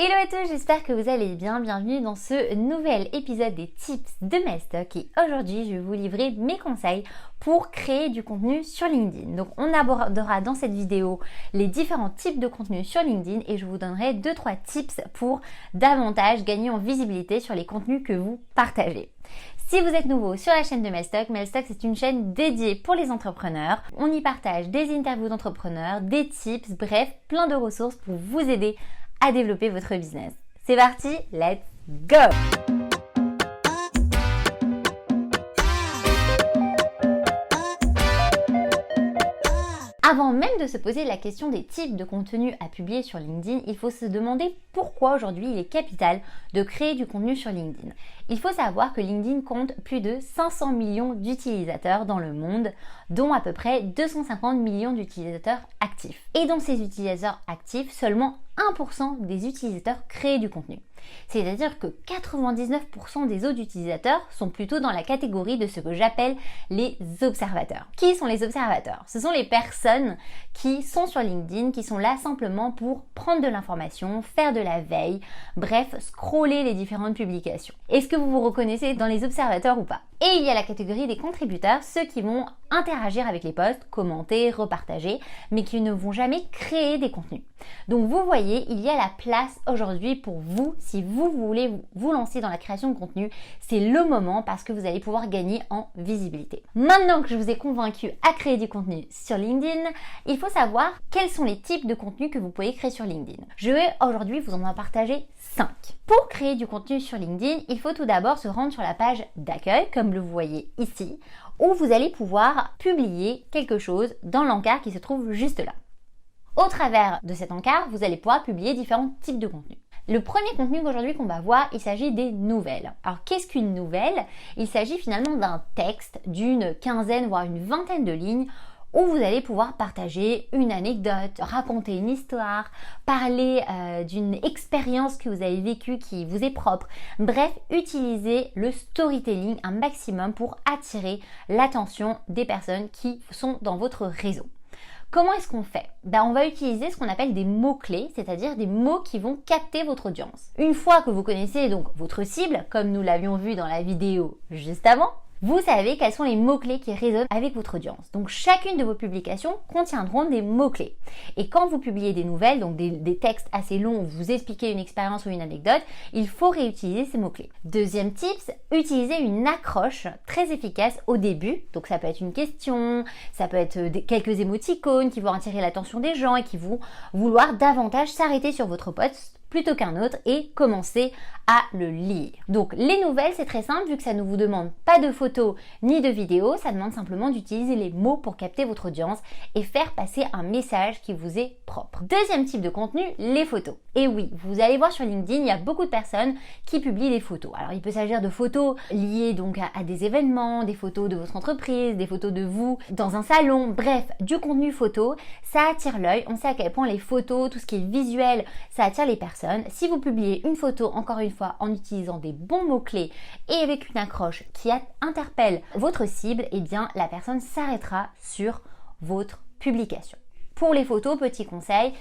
Hello à tous, j'espère que vous allez bien. Bienvenue dans ce nouvel épisode des tips de Melstock et aujourd'hui je vais vous livrer mes conseils pour créer du contenu sur LinkedIn. Donc on abordera dans cette vidéo les différents types de contenus sur LinkedIn et je vous donnerai 2-3 tips pour davantage gagner en visibilité sur les contenus que vous partagez. Si vous êtes nouveau sur la chaîne de Melstock, Melstock c'est une chaîne dédiée pour les entrepreneurs. On y partage des interviews d'entrepreneurs, des tips, bref, plein de ressources pour vous aider à développer votre business. C'est parti, let's go! Avant même de se poser la question des types de contenus à publier sur LinkedIn, il faut se demander pourquoi aujourd'hui il est capital de créer du contenu sur LinkedIn. Il faut savoir que LinkedIn compte plus de 500 millions d'utilisateurs dans le monde, dont à peu près 250 millions d'utilisateurs actifs. Et dans ces utilisateurs actifs, seulement 1% des utilisateurs créent du contenu. C'est-à-dire que 99% des autres utilisateurs sont plutôt dans la catégorie de ce que j'appelle les observateurs. Qui sont les observateurs? Ce sont les personnes qui sont sur LinkedIn, qui sont là simplement pour prendre de l'information, faire de la veille, bref, scroller les différentes publications. Est-ce que vous vous reconnaissez dans les observateurs ou pas? Et il y a la catégorie des contributeurs, ceux qui vont interagir avec les posts, commenter, repartager, mais qui ne vont jamais créer des contenus. Donc vous voyez, il y a la place aujourd'hui pour vous, si vous voulez vous lancer dans la création de contenu, c'est le moment parce que vous allez pouvoir gagner en visibilité. Maintenant que je vous ai convaincu à créer du contenu sur LinkedIn, il faut savoir quels sont les types de contenus que vous pouvez créer sur LinkedIn. Je vais aujourd'hui vous en partager 5. Pour créer du contenu sur LinkedIn, il faut tout d'abord se rendre sur la page d'accueil, comme vous voyez ici, où vous allez pouvoir publier quelque chose dans l'encart qui se trouve juste là. Au travers de cet encart, vous allez pouvoir publier différents types de contenus. Le premier contenu qu'aujourd'hui qu'on va voir, il s'agit des nouvelles. Alors qu'est-ce qu'une nouvelle? Il s'agit finalement d'un texte d'une quinzaine voire une vingtaine de lignes où vous allez pouvoir partager une anecdote, raconter une histoire, parler d'une expérience que vous avez vécue qui vous est propre. Bref, utilisez le storytelling un maximum pour attirer l'attention des personnes qui sont dans votre réseau. Comment est-ce qu'on fait? On va utiliser ce qu'on appelle des mots-clés, c'est-à-dire des mots qui vont capter votre audience. Une fois que vous connaissez donc votre cible, comme nous l'avions vu dans la vidéo juste avant, vous savez quels sont les mots-clés qui résonnent avec votre audience. Donc chacune de vos publications contiendront des mots-clés. Et quand vous publiez des nouvelles, donc des textes assez longs où vous expliquez une expérience ou une anecdote, il faut réutiliser ces mots-clés. Deuxième tips, utilisez une accroche très efficace au début. Donc ça peut être une question, ça peut être quelques émoticônes qui vont attirer l'attention des gens et qui vont vouloir davantage s'arrêter sur votre post plutôt qu'un autre et commencer à le lire. Donc les nouvelles, c'est très simple vu que ça ne vous demande pas de photos ni de vidéos, ça demande simplement d'utiliser les mots pour capter votre audience et faire passer un message qui vous est propre. Deuxième type de contenu, les photos. Et oui, vous allez voir sur LinkedIn, il y a beaucoup de personnes qui publient des photos. Alors il peut s'agir de photos liées donc à des événements, des photos de votre entreprise, des photos de vous dans un salon, bref, du contenu photo, ça attire l'œil. On sait à quel point les photos, tout ce qui est visuel, ça attire les personnes. Si vous publiez une photo, encore une fois, en utilisant des bons mots-clés et avec une accroche qui interpelle votre cible, eh bien, la personne s'arrêtera sur votre publication. Pour les photos, petit conseil,